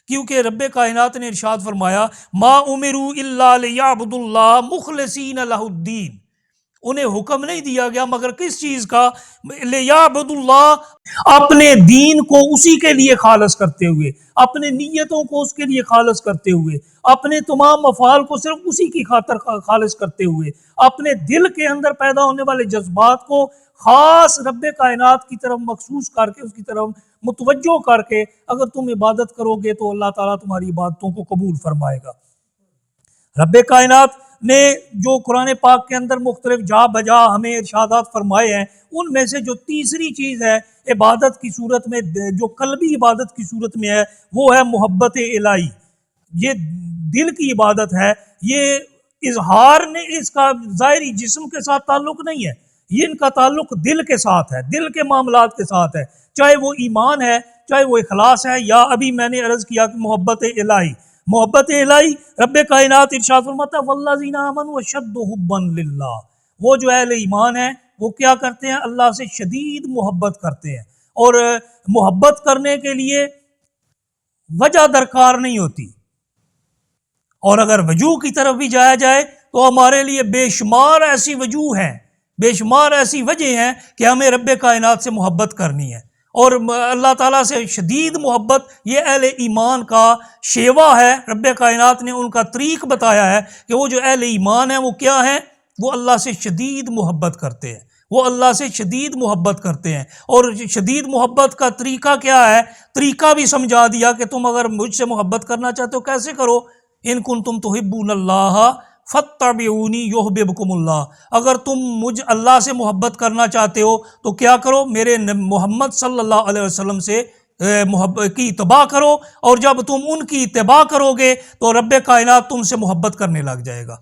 کیونکہ رب کائنات نے ارشاد فرمایا ما امروا الا لیعبدوا اللہ مخلصین لہ الدین، انہیں حکم نہیں دیا گیا مگر کس چیز کا؟ لیعبدوا اللہ، اپنے دین کو اسی کے لیے خالص کرتے ہوئے، اپنے نیتوں کو اس کے لیے خالص کرتے ہوئے، اپنے تمام افعال کو صرف اسی کی خاطر خالص کرتے ہوئے، اپنے دل کے اندر پیدا ہونے والے جذبات کو خاص رب کائنات کی طرف مخصوص کر کے، اس کی طرف متوجہ کر کے اگر تم عبادت کرو گے تو اللہ تعالیٰ تمہاری عبادتوں کو قبول فرمائے گا۔ رب کائنات نے جو قرآن پاک کے اندر مختلف جا بجا ہمیں ارشادات فرمائے ہیں، ان میں سے جو تیسری چیز ہے عبادت کی صورت میں، جو قلبی عبادت کی صورت میں ہے، وہ ہے محبت الہی۔ یہ دل کی عبادت ہے، یہ اظہار نے اس کا ظاہری جسم کے ساتھ تعلق نہیں ہے، یہ ان کا تعلق دل کے ساتھ ہے، دل کے معاملات کے ساتھ ہے، چاہے وہ ایمان ہے، چاہے وہ اخلاص ہے، یا ابھی میں نے عرض کیا کہ محبت الہی۔ محبت الہی رب کائنات ارشاد فرماتا ہے والذین آمنوا اشد حبا للہ، وہ جو اہل ایمان ہیں وہ کیا کرتے ہیں؟ اللہ سے شدید محبت کرتے ہیں، اور محبت کرنے کے لیے وجہ درکار نہیں ہوتی، اور اگر وجوہ کی طرف بھی جایا جائے تو ہمارے لیے بے شمار ایسی وجوہ ہیں، بے شمار ایسی وجہ ہیں کہ ہمیں رب کائنات سے محبت کرنی ہے، اور اللہ تعالیٰ سے شدید محبت یہ اہل ایمان کا شیوا ہے۔ رب کائنات نے ان کا طریق بتایا ہے کہ وہ جو اہل ایمان ہیں وہ کیا ہیں؟ وہ اللہ سے شدید محبت کرتے ہیں، وہ اللہ سے شدید محبت کرتے ہیں۔ اور شدید محبت کا طریقہ کیا ہے؟ طریقہ بھی سمجھا دیا کہ تم اگر مجھ سے محبت کرنا چاہتے ہو کیسے کرو؟ ان کنتم تحبون اللہ فاتبعونی یحببکم اللہ، اگر تم مجھ اللہ سے محبت کرنا چاہتے ہو تو کیا کرو؟ میرے محمد صلی اللہ علیہ وسلم سے محبت کی اتباع کرو، اور جب تم ان کی اتباع کرو گے تو رب کائنات تم سے محبت کرنے لگ جائے گا۔